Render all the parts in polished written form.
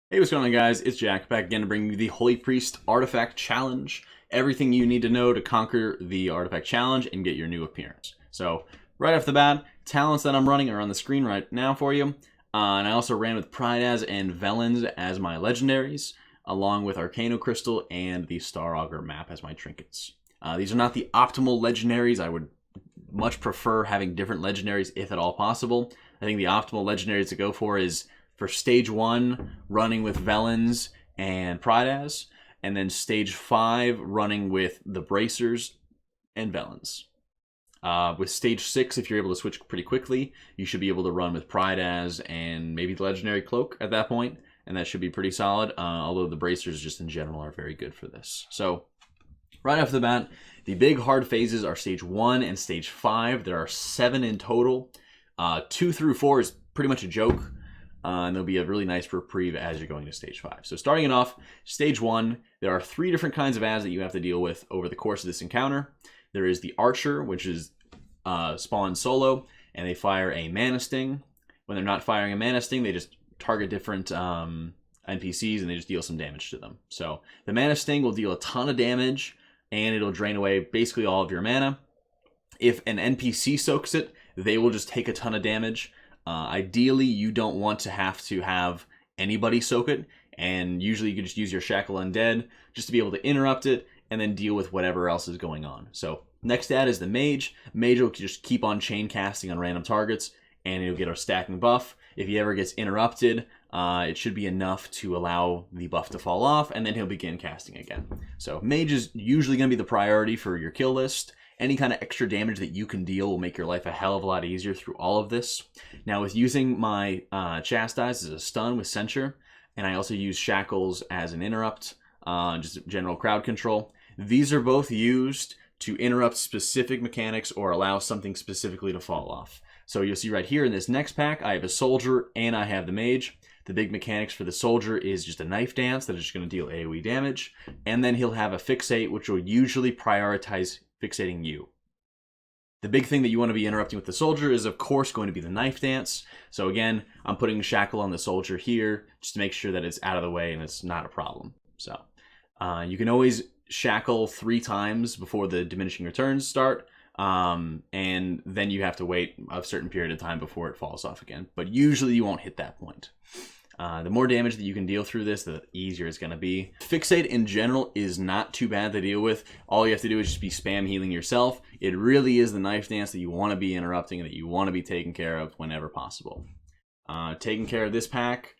Hey, what's going on, guys? It's Jack back again to bring you the Holy Priest Artifact Challenge. Everything you need to know to conquer the Artifact Challenge and get your new appearance. So, right off the bat, talents that I'm running are on the screen right now for you. And I also ran with Prydaz and Velens as my legendaries, along with Arcano Crystal and the Star Augur map as my trinkets. These are not the optimal legendaries. I would much prefer having different legendaries if at all possible. I think the optimal legendaries to go for is for stage 1 running with Velens and Prydaz, and then stage 5 running with the Bracers and Velens. With stage 6, if you're able to switch pretty quickly, you should be able to run with Prydaz and maybe the Legendary Cloak at that point, and that should be pretty solid, although the Bracers just in general are very good for this. So, right off the bat, the big hard phases are stage 1 and stage 5. There are 7 in total. 2 through 4 is pretty much a joke. And there'll be a really nice reprieve as you're going to stage 5. So starting it off, stage 1, there are 3 different kinds of ads that you have to deal with over the course of this encounter. There is the Archer, which is spawned solo, and they fire a Mana Sting. When they're not firing a Mana Sting, they just target different NPCs and they just deal some damage to them. So the Mana Sting will deal a ton of damage, and it'll drain away basically all of your mana. If an NPC soaks it, they will just take a ton of damage. Ideally, you don't want to have anybody soak it, and usually you can just use your Shackle Undead just to be able to interrupt it and then deal with whatever else is going on. So next ad is the Mage. Mage will just keep on chain casting on random targets, and he'll get a stacking buff. If he ever gets interrupted, it should be enough to allow the buff to fall off, and then he'll begin casting again. So Mage is usually going to be the priority for your kill list. Any kind of extra damage that you can deal will make your life a hell of a lot easier through all of this. Now, with using my Chastise as a stun with Censure, and I also use Shackles as an interrupt, just general crowd control, these are both used to interrupt specific mechanics or allow something specifically to fall off. So you'll see right here in this next pack, I have a Soldier and I have the Mage. The big mechanics for the Soldier is just a Knife Dance that is just going to deal AoE damage, and then he'll have a Fixate, which will usually prioritize fixating you. The big thing that you want to be interrupting with the Soldier is, of course, going to be the Knife Dance. So again, I'm putting Shackle on the Soldier here just to make sure that it's out of the way and it's not a problem. So you can always Shackle 3 times before the diminishing returns start, and then you have to wait a certain period of time before it falls off again. But usually you won't hit that point. The more damage that you can deal through this, the easier it's going to be. Fixate in general is not too bad to deal with. All you have to do is just be spam healing yourself. It really is the Knife Dance that you want to be interrupting and that you want to be taking care of whenever possible. Taking care of this pack,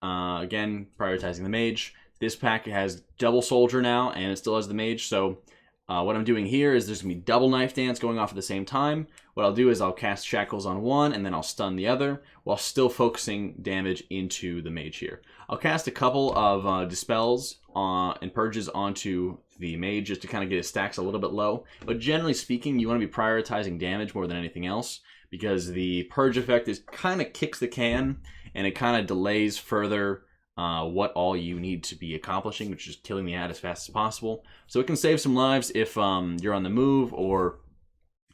again, prioritizing the Mage. This pack has double Soldier now, and it still has the Mage, so what I'm doing here is there's going to be double Knife Dance going off at the same time. What I'll do is I'll cast Shackles on one, and then I'll stun the other, while still focusing damage into the Mage here. I'll cast a couple of Dispels and Purges onto the Mage just to kind of get his stacks a little bit low. But generally speaking, you want to be prioritizing damage more than anything else, because the Purge effect is kind of kicks the can, and it kind of delays further what all you need to be accomplishing, which is killing the ad as fast as possible. So it can save some lives if you're on the move or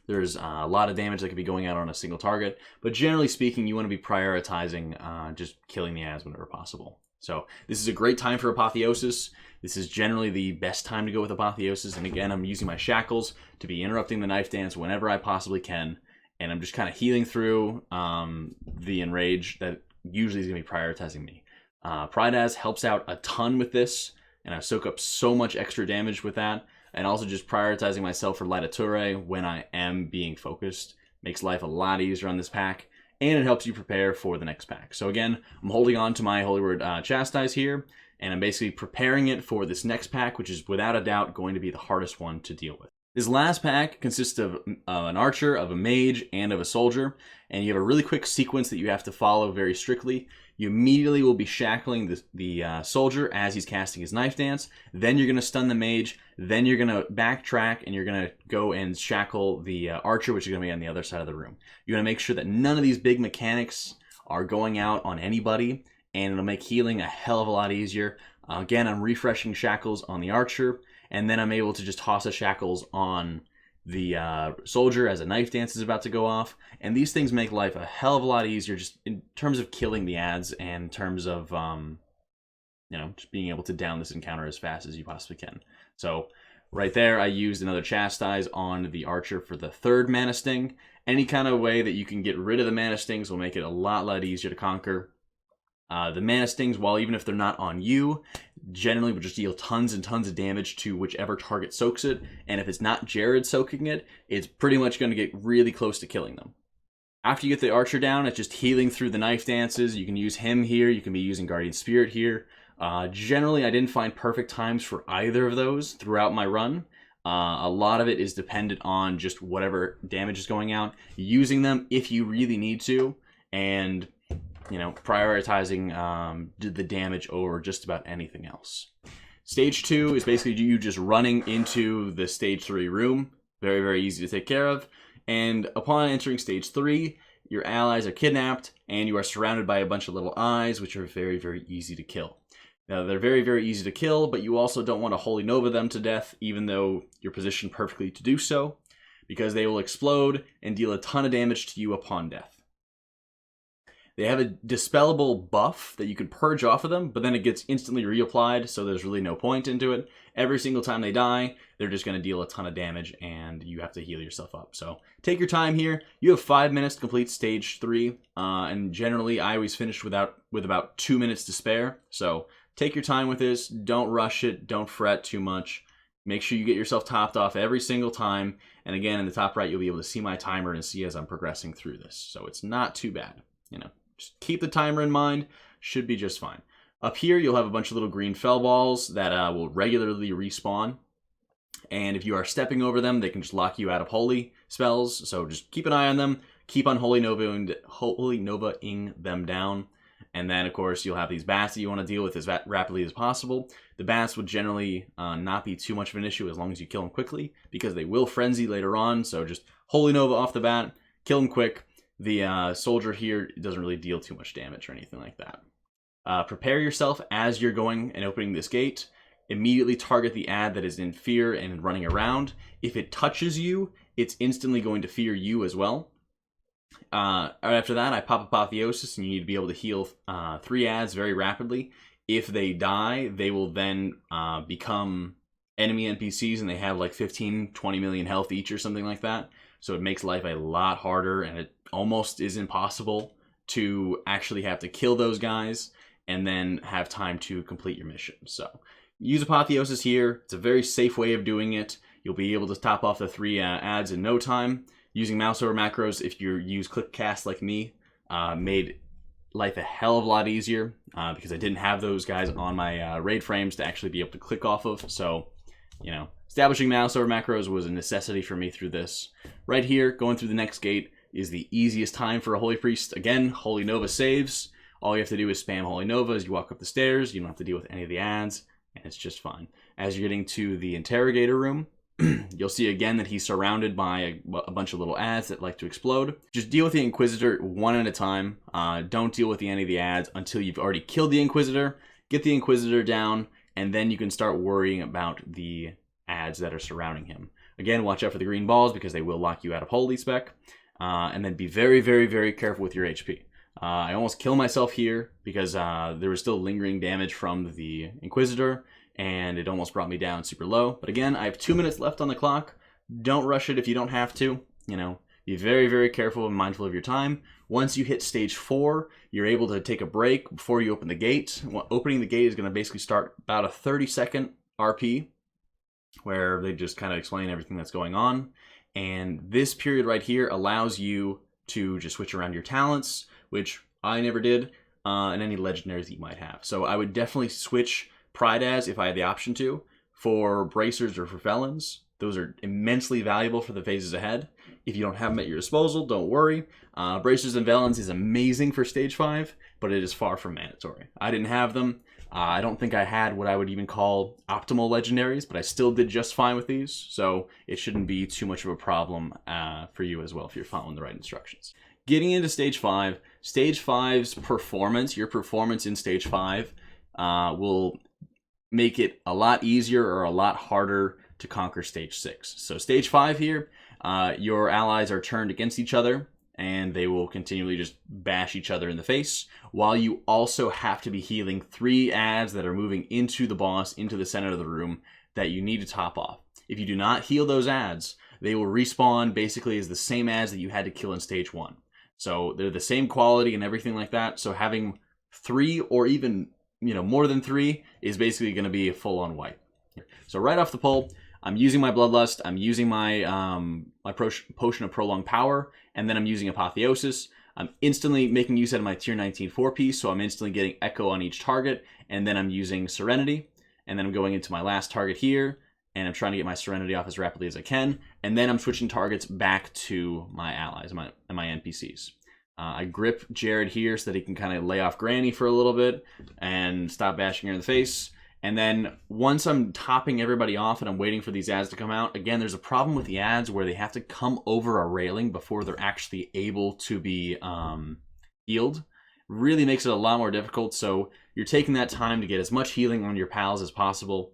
there's a lot of damage that could be going out on a single target. But generally speaking, you want to be prioritizing just killing the ads whenever possible. So this is a great time for Apotheosis. This is generally the best time to go with Apotheosis. And again, I'm using my Shackles to be interrupting the Knife Dance whenever I possibly can. And I'm just kind of healing through the Enrage that usually is going to be prioritizing me. Prydaz helps out a ton with this, and I soak up so much extra damage with that, and also just prioritizing myself for Lidature when I am being focused makes life a lot easier on this pack, and it helps you prepare for the next pack. So again, I'm holding on to my Holy Word Chastise here, and I'm basically preparing it for this next pack, which is without a doubt going to be the hardest one to deal with. This last pack consists of an Archer, of a Mage, and of a Soldier, and you have a really quick sequence that you have to follow very strictly. You immediately will be shackling the Soldier as he's casting his Knife Dance. Then you're going to stun the Mage. Then you're going to backtrack and you're going to go and shackle the Archer, which is going to be on the other side of the room. You're going to make sure that none of these big mechanics are going out on anybody, and it'll make healing a hell of a lot easier. Again, I'm refreshing Shackles on the Archer, and then I'm able to just toss a Shackles on the Soldier as a Knife Dance is about to go off. And these things make life a hell of a lot easier just in terms of killing the ads and in terms of just being able to down this encounter as fast as you possibly can. So right there, I used another Chastise on the Archer for the 3rd Mana Sting. Any kind of way that you can get rid of the Mana Stings will make it a lot easier to conquer. The Mana Stings, while even if they're not on you, generally will just deal tons and tons of damage to whichever target soaks it. And if it's not Jared soaking it, it's pretty much going to get really close to killing them. After you get the Archer down, it's just healing through the Knife Dances. You can use him here. You can be using Guardian Spirit here. Generally, I didn't find perfect times for either of those throughout my run. A lot of it is dependent on just whatever damage is going out, using them if you really need to, and prioritizing the damage over just about anything else. Stage 2 is basically you just running into the Stage 3 room. Very easy to take care of. And upon entering Stage 3, your allies are kidnapped, and you are surrounded by a bunch of little eyes, which are very easy to kill. Now, they're very easy to kill, but you also don't want to Holy Nova them to death, even though you're positioned perfectly to do so, because they will explode and deal a ton of damage to you upon death. They have a dispellable buff that you can purge off of them, but then it gets instantly reapplied, so there's really no point into it. Every single time they die, they're just going to deal a ton of damage, and you have to heal yourself up. So take your time here. You have 5 minutes to complete Stage 3, and generally I always finish with about 2 minutes to spare. So take your time with this. Don't rush it. Don't fret too much. Make sure you get yourself topped off every single time. And again, in the top right, you'll be able to see my timer and see as I'm progressing through this. So it's not too bad, Just keep the timer in mind, should be just fine. Up here, you'll have a bunch of little green fell balls that will regularly respawn. And if you are stepping over them, they can just lock you out of holy spells. So just keep an eye on them. Keep on Holy Nova-ing them down. And then, of course, you'll have these bats that you want to deal with as rapidly as possible. The bats would generally not be too much of an issue as long as you kill them quickly, because they will frenzy later on. So just Holy Nova off the bat, kill them quick. The soldier here doesn't really deal too much damage or anything like that. Prepare yourself as you're going and opening this gate. Immediately target the ad that is in fear and running around. If it touches you, it's instantly going to fear you as well. After that, I pop Apotheosis, and you need to be able to heal 3 ads very rapidly. If they die, they will then become enemy NPCs, and they have like 15-20 million health each or something like that. So it makes life a lot harder, and it almost is impossible to actually have to kill those guys and then have time to complete your mission. So use Apotheosis here. It's a very safe way of doing it. You'll be able to top off the 3 ads in no time. Using mouse over macros, if you use click cast like me, made life a hell of a lot easier because I didn't have those guys on my raid frames to actually be able to click off of. So, establishing mouse over macros was a necessity for me through this. Right here, going through the next gate is the easiest time for a Holy Priest. Again, Holy Nova saves. All you have to do is spam Holy Nova as you walk up the stairs. You don't have to deal with any of the ads, and it's just fine. As you're getting to the interrogator room, you'll see again that he's surrounded by a bunch of little ads that like to explode. Just deal with the Inquisitor one at a time. Don't deal with any of the ads until you've already killed the Inquisitor. Get the Inquisitor down, and then you can start worrying about the ads that are surrounding him. Again, watch out for the green balls because they will lock you out of Holy Spec. And then be very careful with your HP. I almost killed myself here because there was still lingering damage from the Inquisitor, and it almost brought me down super low. But again, I have 2 minutes left on the clock. Don't rush it if you don't have to. Be very careful and mindful of your time. Once you hit stage 4, you're able to take a break before you open the gate. Opening the gate is going to basically start about a 30-second RP, where they just kind of explain everything that's going on. And this period right here allows you to just switch around your talents, which I never did, and any legendaries that you might have. So I would definitely switch Pride as if I had the option to, for Bracers or for Felons. Those are immensely valuable for the phases ahead. If you don't have them at your disposal, don't worry. Bracers and Felons is amazing for stage 5, but it is far from mandatory. I didn't have them. I don't think I had what I would even call optimal legendaries, but I still did just fine with these, so it shouldn't be too much of a problem for you as well if you're following the right instructions. Getting into stage 5, stage 5's performance, your performance in stage 5 will make it a lot easier or a lot harder to conquer stage 6. So stage 5 here, your allies are turned against each other, and they will continually just bash each other in the face, while you also have to be healing 3 ads that are moving into the boss, into the center of the room, that you need to top off. If you do not heal those ads, they will respawn basically as the same ads that you had to kill in stage 1. So they're the same quality and everything like that, so having 3 or even more than 3 is basically going to be a full-on wipe. So right off the pull, I'm using my Bloodlust, I'm using my Potion of Prolonged Power, and then I'm using Apotheosis. I'm instantly making use out of my tier 19 4-piece, so I'm instantly getting Echo on each target, and then I'm using Serenity, and then I'm going into my last target here, and I'm trying to get my Serenity off as rapidly as I can, and then I'm switching targets back to my allies, my NPCs. I grip Jared here so that he can kind of lay off Granny for a little bit and stop bashing her in the face. And then once I'm topping everybody off and I'm waiting for these ads to come out, again, there's a problem with the ads where they have to come over a railing before they're actually able to be healed. Really makes it a lot more difficult, so you're taking that time to get as much healing on your pals as possible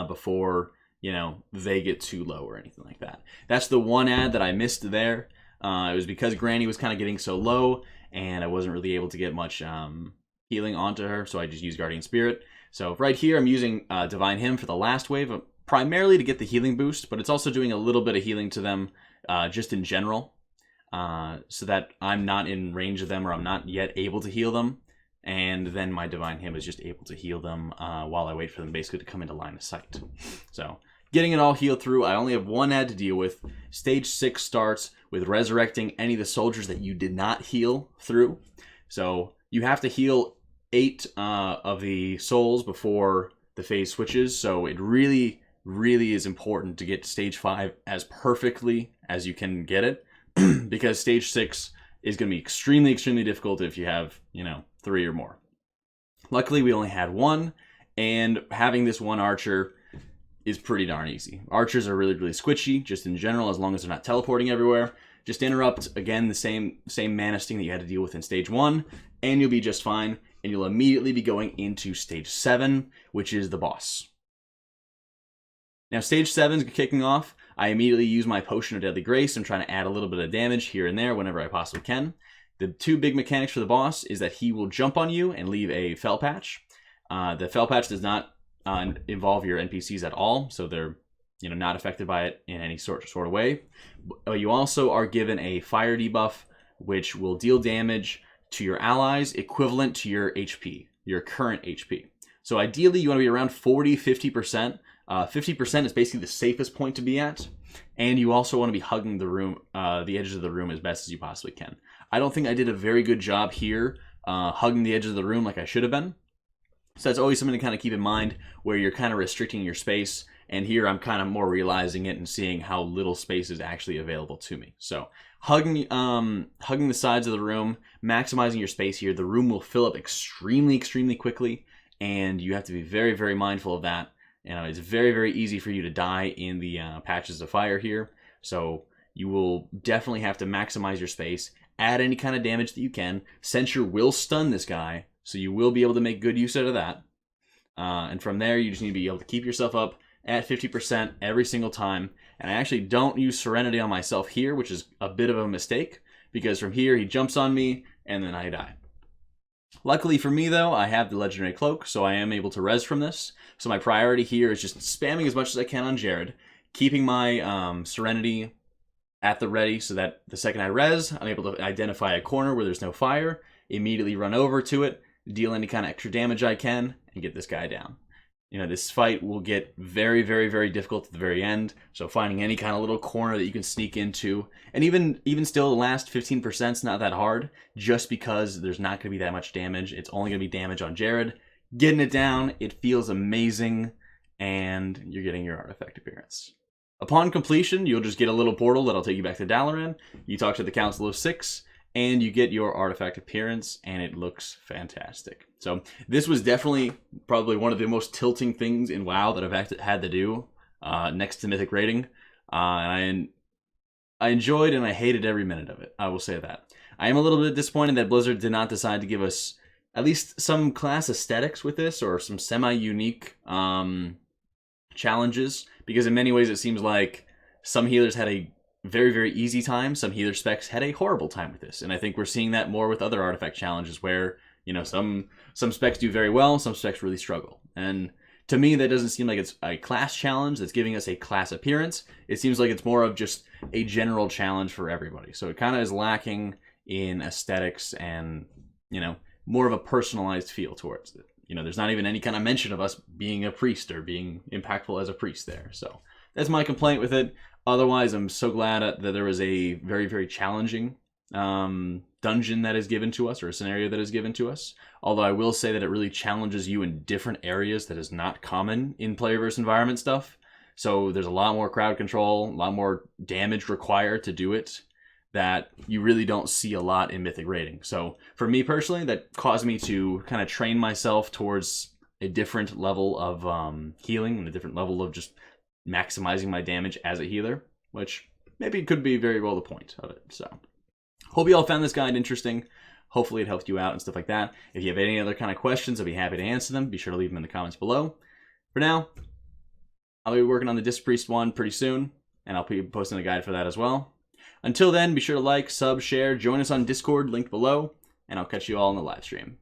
before, they get too low or anything like that. That's the one ad that I missed there. It was because Granny was kind of getting so low, and I wasn't really able to get much healing onto her, so I just used Guardian Spirit. So right here, I'm using Divine Hymn for the last wave, primarily to get the healing boost, but it's also doing a little bit of healing to them just in general, so that I'm not in range of them or I'm not yet able to heal them. And then my Divine Hymn is just able to heal them while I wait for them basically to come into line of sight. So getting it all healed through, I only have 1 ad to deal with. Stage 6 starts with resurrecting any of the soldiers that you did not heal through. So you have to heal 8 of the souls before the phase switches. So it really, really is important to get to stage 5 as perfectly as you can get it. Because stage 6 is going to be extremely, extremely difficult if you have, 3 or more. Luckily, we only had 1, and having this 1 archer is pretty darn easy. Archers are really, really squishy, just in general, as long as they're not teleporting everywhere. Just interrupt, again, the same mana sting that you had to deal with in stage 1, and you'll be just fine, and you'll immediately be going into stage 7, which is the boss. Now, stage 7 is kicking off. I immediately use my Potion of Deadly Grace. I'm trying to add a little bit of damage here and there whenever I possibly can. The 2 big mechanics for the boss is that he will jump on you and leave a Fel Patch. The Fel Patch does not involve your NPCs at all, so they're not affected by it in any sort of way. But you also are given a Fire debuff, which will deal damage to your allies equivalent to your HP, your current HP. So ideally, you want to be around 40-50%. 50% is basically the safest point to be at, and you also want to be hugging the room, the edges of the room as best as you possibly can. I don't think I did a very good job here hugging the edges of the room like I should have been. So that's always something to kind of keep in mind, where you're kind of restricting your space. And here I'm kind of more realizing it and seeing how little space is actually available to me. So hugging the sides of the room, maximizing your space here. The room will fill up extremely, extremely quickly, and you have to be very, very mindful of that. It's very, very easy for you to die in the patches of fire here. So you will definitely have to maximize your space, add any kind of damage that you can. Censure will stun this guy, so you will be able to make good use out of that. And from there, you just need to be able to keep yourself up at 50% every single time. And I actually don't use Serenity on myself here, which is a bit of a mistake, because from here, he jumps on me, and then I die. Luckily for me, though, I have the Legendary Cloak, so I am able to res from this. So my priority here is just spamming as much as I can on Jared, keeping my Serenity at the ready so that the second I res, I'm able to identify a corner where there's no fire, immediately run over to it, deal any kind of extra damage I can, and get this guy down. This fight will get very, very, very difficult at the very end, so finding any kind of little corner that you can sneak into, and even still, the last 15% is not that hard, just because there's not going to be that much damage. It's only going to be damage on Jared. Getting it down, it feels amazing, and you're getting your artifact appearance. Upon completion, you'll just get a little portal that'll take you back to Dalaran. You talk to the Council of 6, and you get your artifact appearance, and it looks fantastic. So this was definitely probably one of the most tilting things in WoW that I've had to do next to Mythic Rating. And I enjoyed and I hated every minute of it, I will say that. I am a little bit disappointed that Blizzard did not decide to give us at least some class aesthetics with this, or some semi-unique challenges, because in many ways it seems like some healers had a very, very easy time. Some healer specs had a horrible time with this. And I think we're seeing that more with other artifact challenges where, you know, some specs do very well, some specs really struggle. And to me, that doesn't seem like it's a class challenge that's giving us a class appearance. It seems like it's more of just a general challenge for everybody. So it kind of is lacking in aesthetics and, you know, more of a personalized feel towards it. You know, there's not even any kind of mention of us being a priest or being impactful as a priest there. So that's my complaint with it. Otherwise, I'm so glad that there was a very, very challenging dungeon that is given to us, or a scenario that is given to us. Although I will say that it really challenges you in different areas that is not common in player versus environment stuff. So there's a lot more crowd control, a lot more damage required to do it that you really don't see a lot in Mythic Raiding. So for me personally, that caused me to kind of train myself towards a different level of healing and a different level of just maximizing my damage as a healer, which maybe could be very well the point of it. So hope you all found this guide interesting. Hopefully it helped you out and stuff like that. If you have any other kind of questions, I'll be happy to answer them. Be sure to leave them in the comments below. For now, I'll be working on the Disc Priest one pretty soon, and I'll be posting a guide for that as well. Until then, be sure to like, sub, share, join us on Discord, linked below, and I'll catch you all in the live stream.